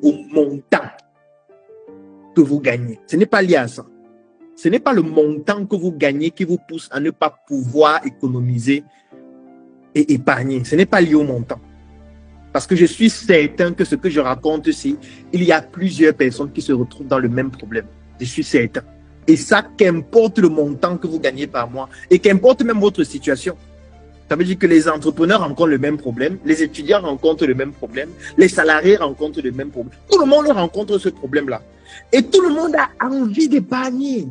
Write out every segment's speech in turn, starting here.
au montant que vous gagnez. Ce n'est pas lié à ça. Ce n'est pas le montant que vous gagnez qui vous pousse à ne pas pouvoir économiser et épargner. Ce n'est pas lié au montant. Parce que je suis certain que ce que je raconte ici, il y a plusieurs personnes qui se retrouvent dans le même problème. Je suis certain. Et ça, qu'importe le montant que vous gagnez par mois et qu'importe même votre situation. Ça veut dire que les entrepreneurs rencontrent le même problème, les étudiants rencontrent le même problème, les salariés rencontrent le même problème. Tout le monde rencontre ce problème-là. Et tout le monde a envie d'épargner.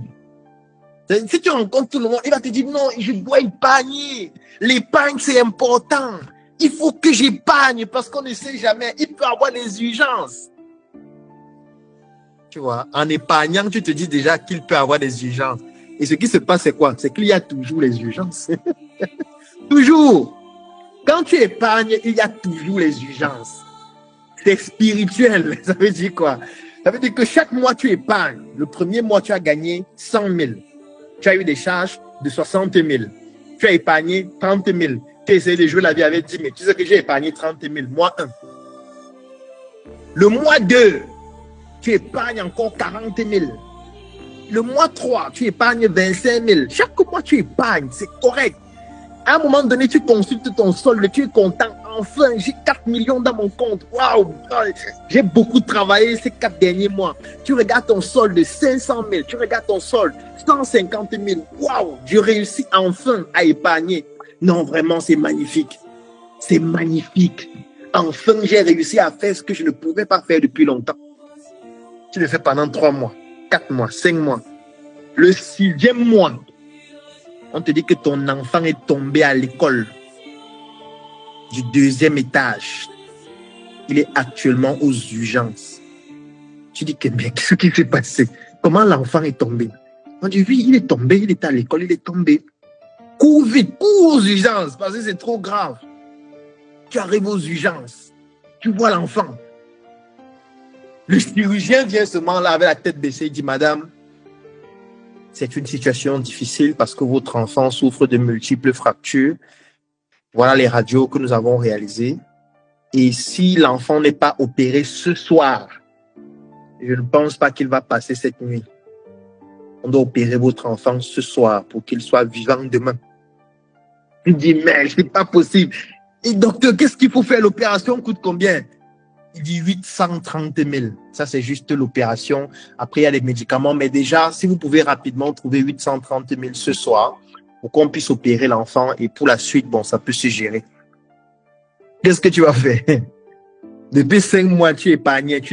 Si tu rencontres tout le monde, il va te dire non, je dois épargner. L'épargne, c'est important. Il faut que j'épargne parce qu'on ne sait jamais. Il peut y avoir des urgences. Tu vois, en épargnant, tu te dis déjà qu'il peut y avoir des urgences. Et ce qui se passe, c'est quoi? C'est qu'il y a toujours les urgences. Toujours. Quand tu épargnes, il y a toujours les urgences. C'est spirituel. Ça veut dire quoi? Ça veut dire que chaque mois, tu épargnes. Le premier mois, tu as gagné 100 000. Tu as eu des charges de 60 000. Tu as épargné 30 000. Tu as essayé de jouer la vie avec 10 000. Tu sais que j'ai épargné 30 000. Mois 1. Le mois 2, tu épargnes encore 40 000. Le mois 3, tu épargnes 25 000. Chaque mois, tu épargnes. C'est correct. À un moment donné, tu consultes ton solde, tu es content. Enfin, j'ai 4 millions dans mon compte. Waouh! J'ai beaucoup travaillé ces 4 derniers mois. Tu regardes ton solde de 500 000. Tu regardes ton solde 150 000. Waouh! Je réussis enfin à épargner. Non, vraiment, c'est magnifique. C'est magnifique. Enfin, j'ai réussi à faire ce que je ne pouvais pas faire depuis longtemps. Tu le fais pendant 3 mois, 4 mois, 5 mois. Le 6e mois, on te dit que ton enfant est tombé à l'école du 2e étage. Il est actuellement aux urgences. Tu dis que bien, qu'est-ce qui s'est passé? Comment l'enfant est tombé? On dit oui, il est tombé, il est à l'école, il est tombé. Cours vite, cours aux urgences parce que c'est trop grave. Tu arrives aux urgences, tu vois l'enfant. Le chirurgien vient seulement là avec la tête baissée et dit madame, c'est une situation difficile parce que votre enfant souffre de multiples fractures. Voilà les radios que nous avons réalisées. Et si l'enfant n'est pas opéré ce soir, je ne pense pas qu'il va passer cette nuit. On doit opérer votre enfant ce soir pour qu'il soit vivant demain. Il dit, mais c'est pas possible. Et docteur, qu'est-ce qu'il faut faire? L'opération coûte combien? Il dit 830 000. Ça, c'est juste l'opération. Après, il y a les médicaments. Mais déjà, si vous pouvez rapidement trouver 830 000 ce soir pour qu'on puisse opérer l'enfant et pour la suite, bon, ça peut se gérer. Qu'est-ce que tu vas faire? Depuis 5 mois, tu épargnais.